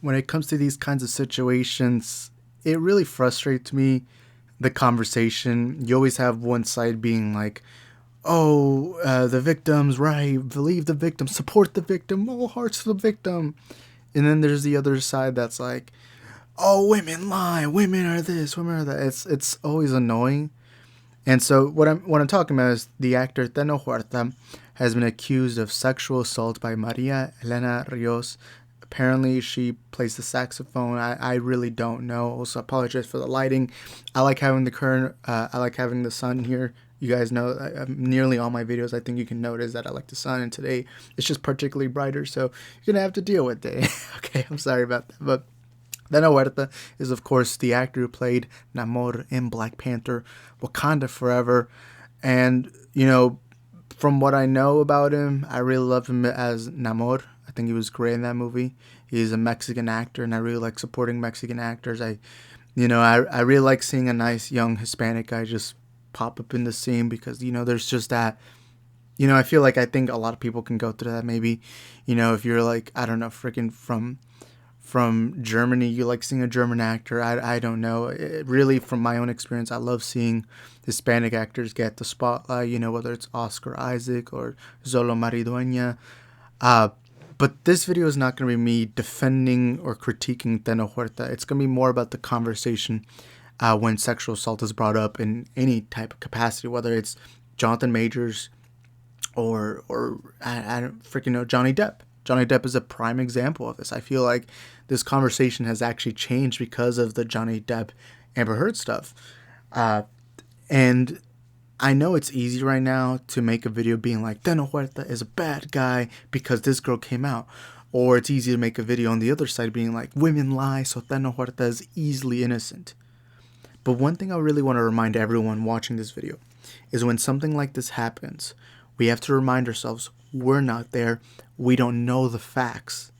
when it comes to these kinds of situations, it really frustrates me, the conversation. You always have one side being like, oh, the victim's right, believe the victim, support the victim, all hearts to the victim. And then there's the other side that's like, oh, women lie, women are this, women are that. It's always annoying. And so what I'm talking about is the actor Tenoch Huerta has been accused of sexual assault by Maria Elena Rios. Apparently, she plays the saxophone. I really don't know. Also, apologize for the lighting. I like having the current. I like having the sun here. You guys know nearly all my videos. I think you can notice that I like the sun, and today it's just particularly brighter. So you're gonna have to deal with it. Okay, I'm sorry about that, but Tenoch Huerta is, of course, the actor who played Namor in Black Panther, Wakanda Forever. And, from what I know about him, I really love him as Namor. I think he was great in that movie. He's a Mexican actor, and I really like supporting Mexican actors. I really like seeing a nice young Hispanic guy just pop up in the scene because, there's just that. I think a lot of people can go through that maybe. If you're like, I don't know, freaking from Germany, you like seeing a German actor. I don't know. Really, from my own experience, I love seeing Hispanic actors get the spotlight, whether it's Oscar Isaac or Zolo Maridueña. Uh, but this video is not going to be me defending or critiquing Tenoch Huerta. It's going to be more about the conversation when sexual assault is brought up in any type of capacity, whether it's Jonathan Majors or I don't freaking know, Johnny Depp. Johnny Depp is a prime example of this. I feel like this conversation has actually changed because of the Johnny Depp Amber Heard stuff. And I know it's easy right now to make a video being like, Tenoch Huerta is a bad guy because this girl came out. Or it's easy to make a video on the other side being like, women lie, so Tenoch Huerta is easily innocent. But one thing I really want to remind everyone watching this video is when something like this happens, we have to remind ourselves we're not there. We don't know the facts.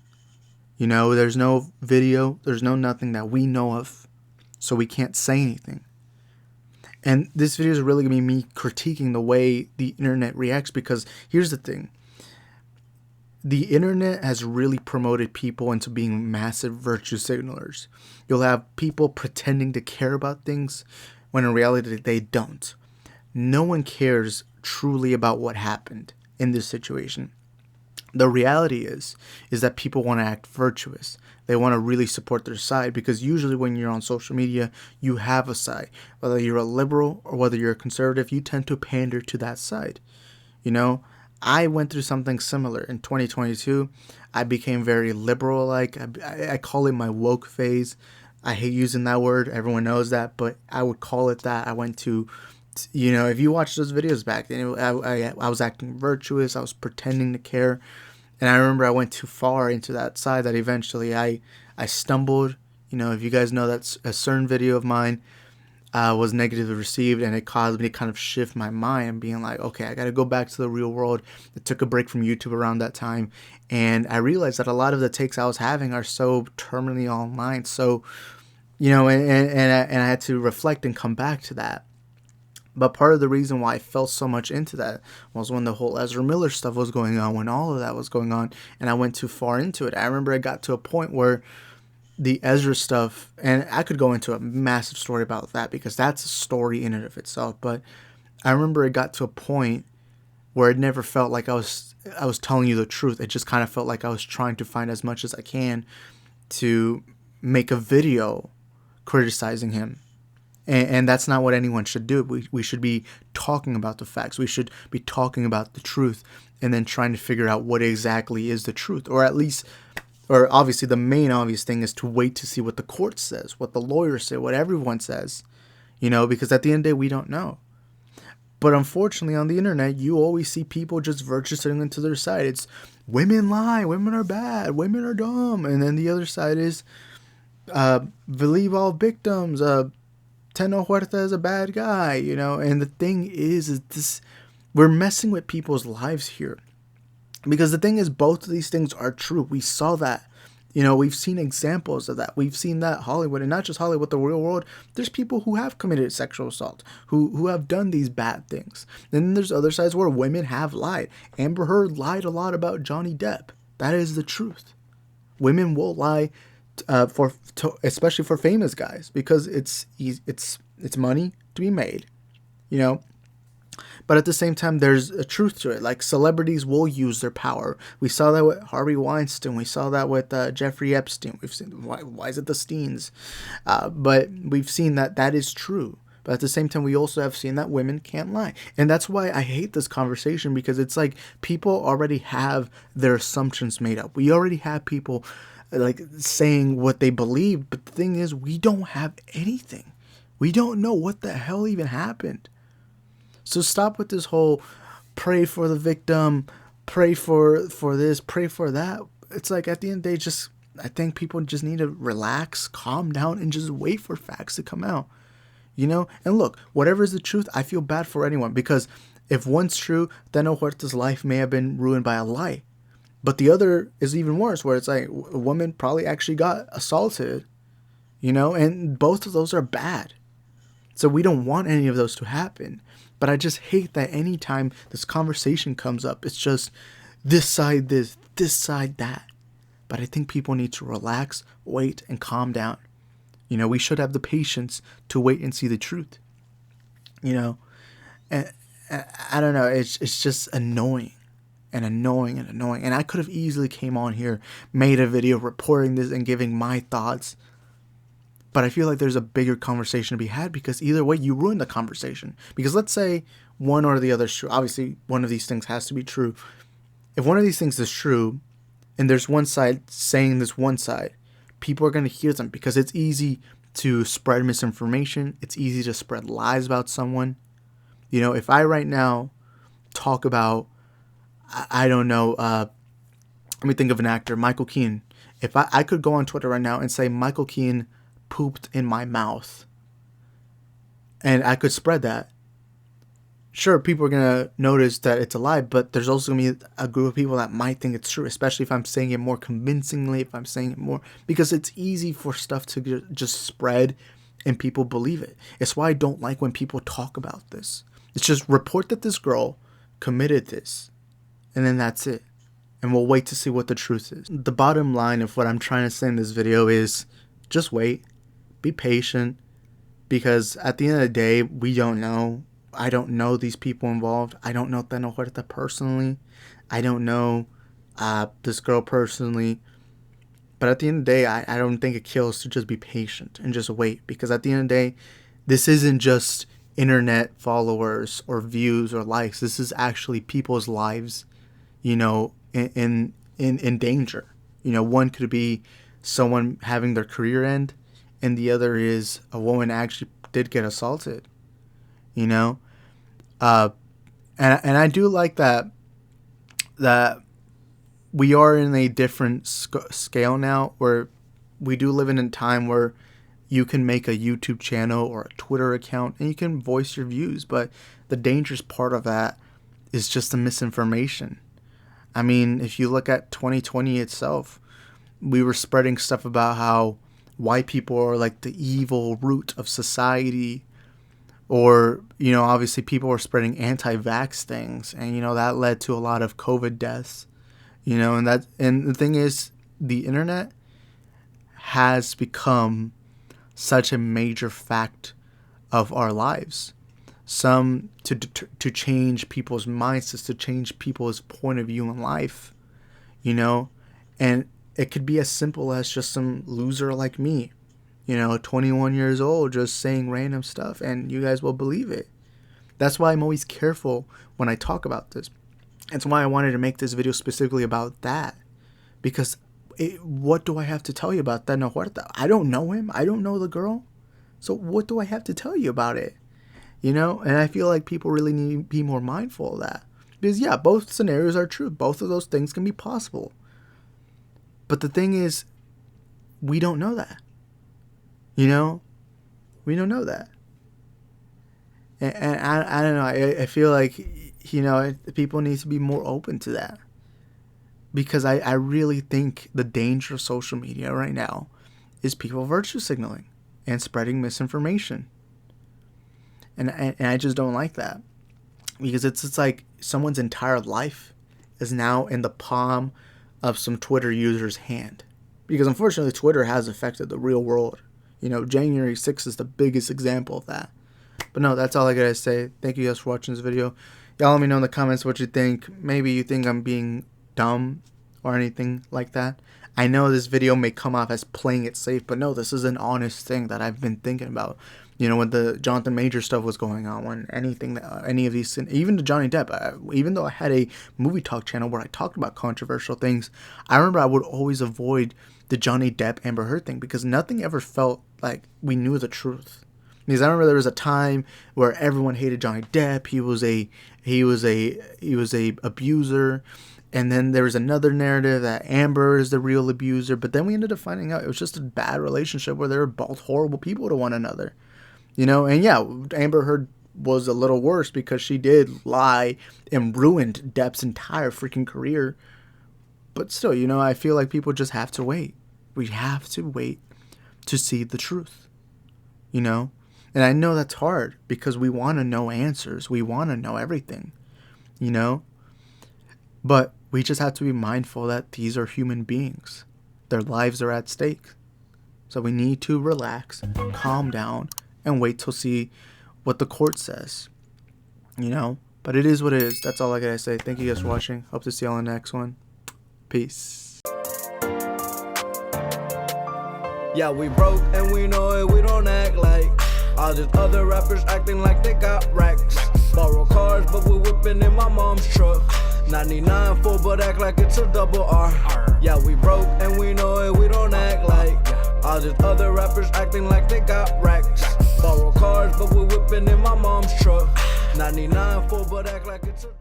There's no video, there's no nothing that we know of, so we can't say anything. And this video is really going to be me critiquing the way the internet reacts, because here's the thing. The internet has really promoted people into being massive virtue signalers. You'll have people pretending to care about things when in reality they don't. No one cares truly about what happened in this situation. The reality is that people want to act virtuous. They want to really support their side, because usually when you're on social media, you have a side. Whether you're a liberal or whether you're a conservative, you tend to pander to that side. I went through something similar in 2022. I became very liberal-like. I call it my woke phase. I hate using that word. Everyone knows that, but I would call it that. I went to, if you watch those videos back then, I was acting virtuous. I was pretending to care. And I remember I went too far into that side that eventually I stumbled. If you guys know, that a certain video of mine was negatively received, and it caused me to kind of shift my mind, being like, okay, I got to go back to the real world. I took a break from YouTube around that time, and I realized that a lot of the takes I was having are so terminally online. So, and I had to reflect and come back to that. But part of the reason why I fell so much into that was when the whole Ezra Miller stuff was going on, when all of that was going on, and I went too far into it. I remember I got to a point where the Ezra stuff, and I could go into a massive story about that because that's a story in and of itself, but I remember it got to a point where it never felt like I was telling you the truth. It just kind of felt like I was trying to find as much as I can to make a video criticizing him. And that's not what anyone should do. We should be talking about the facts. We should be talking about the truth and then trying to figure out what exactly is the truth. Or at least, or obviously the main obvious thing is to wait to see what the court says, what the lawyers say, what everyone says. Because at the end of the day, we don't know. But unfortunately, on the internet, you always see people just virtue signaling to their side. It's women lie, women are bad, women are dumb. And then the other side is believe all victims, Tenoch Huerta is a bad guy, and the thing is this, we're messing with people's lives here. Because the thing is, both of these things are true. We saw that. We've seen examples of that. We've seen that Hollywood, and not just Hollywood, the real world. There's people who have committed sexual assault, who have done these bad things. Then there's other sides where women have lied. Amber Heard lied a lot about Johnny Depp. That is the truth. Women will lie especially for famous guys, because it's money to be made, you know. But at the same time, there's a truth to it. Like, celebrities will use their power. We saw that with Harvey Weinstein. We saw that with Jeffrey Epstein. We've seen, why is it the Steens? But we've seen that that is true. But at the same time, we also have seen that women can't lie. And that's why I hate this conversation, because it's like people already have their assumptions made up. We already have people like saying what they believe. But the thing is, we don't have anything. We don't know what the hell even happened. So stop with this whole pray for the victim, pray for this, pray for that. It's like, at the end of the day, just, I think people just need to relax, calm down, and just wait for facts to come out. You know? And look, whatever is the truth, I feel bad for anyone, because if one's true, Tenoch Huerta's life may have been ruined by a lie. But the other is even worse, where it's like a woman probably actually got assaulted, you know? And both of those are bad. So we don't want any of those to happen. But I just hate that anytime this conversation comes up, it's just this side this side that. But I think people need to relax, wait, and calm down. You know, we should have the patience to wait and see the truth. You know, and I don't know, it's just annoying. And annoying and annoying. And I could have easily came on here, made a video reporting this and giving my thoughts. But I feel like there's a bigger conversation to be had, because either way, you ruin the conversation. Because let's say one or the other is true. Obviously, one of these things has to be true. If one of these things is true, and there's one side saying this one side, people are going to hear them, because it's easy to spread misinformation. It's easy to spread lies about someone. You know, if I right now talk about, I don't know, let me think of an actor, Michael Keaton. If I could go on Twitter right now and say Michael Keaton pooped in my mouth, and I could spread that. Sure, people are gonna notice that it's a lie, but there's also gonna be a group of people that might think it's true, especially if I'm saying it more convincingly, if I'm saying it more, because it's easy for stuff to just spread and people believe it. It's why I don't like when people talk about this. It's just report that this girl committed this, and then that's it, and we'll wait to see what the truth is. The bottom line of what I'm trying to say in this video is just wait. Be patient, because at the end of the day, we don't know. I don't know these people involved. I don't know Tenoch Huerta personally. I don't know this girl personally. But at the end of the day, I don't think it kills to just be patient and just wait. Because at the end of the day, this isn't just internet followers or views or likes. This is actually people's lives, you know, in danger. You know, one could be someone having their career end, and the other is a woman actually did get assaulted, you know? And I do like that we are in a different scale now, where we do live in a time where you can make a YouTube channel or a Twitter account and you can voice your views. But the dangerous part of that is just the misinformation. I mean, if you look at 2020 itself, we were spreading stuff about how white people are like the evil root of society, or, you know, obviously people were spreading anti-vax things, and, you know, that led to a lot of COVID deaths, you know, and the thing is, the internet has become such a major fact of our lives. Some to change people's mindsets, to change people's point of view in life, you know, and it could be as simple as just some loser like me, you know, 21 years old, just saying random stuff, and you guys will believe it. That's why I'm always careful when I talk about this. That's why I wanted to make this video specifically about that. Because what do I have to tell you about Tenoch Huerta? I don't know him. I don't know the girl. So what do I have to tell you about it? You know, and I feel like people really need to be more mindful of that. Because, yeah, both scenarios are true. Both of those things can be possible. But the thing is, we don't know that. You know? We don't know that. And I don't know. I feel like, you know, people need to be more open to that. Because I really think the danger of social media right now is people virtue signaling and spreading misinformation. And I just don't like that. Because it's like someone's entire life is now in the palm of some Twitter user's hand. Because unfortunately, Twitter has affected the real world. You know, January 6th is the biggest example of that. But no, that's all I gotta say. Thank you guys for watching this video. Y'all let me know in the comments what you think. Maybe you think I'm being dumb or anything like that. I know this video may come off as playing it safe, but no, this is an honest thing that I've been thinking about. You know, when the Jonathan Major stuff was going on, when anything, any of these, even the Johnny Depp, even though I had a movie talk channel where I talked about controversial things, I remember I would always avoid the Johnny Depp Amber Heard thing because nothing ever felt like we knew the truth. Because I remember there was a time where everyone hated Johnny Depp. He was a abuser. And then there was another narrative that Amber is the real abuser. But then we ended up finding out it was just a bad relationship where they were both horrible people to one another. You know, and yeah, Amber Heard was a little worse because she did lie and ruined Depp's entire freaking career. But still, you know, I feel like people just have to wait. We have to wait to see the truth. You know? And I know that's hard because we want to know answers. We want to know everything. You know? But we just have to be mindful that these are human beings. Their lives are at stake. So we need to relax, calm down, and wait till see what the court says. You know? But it is what it is. That's all I gotta say. Thank you guys for watching. Hope to see y'all in the next one. Peace. Yeah, we broke and we know it, we don't act like all these other rappers acting like they got racks. Borrow cars, but we whipping in my mom's truck. 99 full, but act like it's a double R. Yeah, we broke and we know it, we don't act like all these other rappers acting like they got racks. Borrow cars, but we whipping in my mom's truck. 99 full, but act like it's a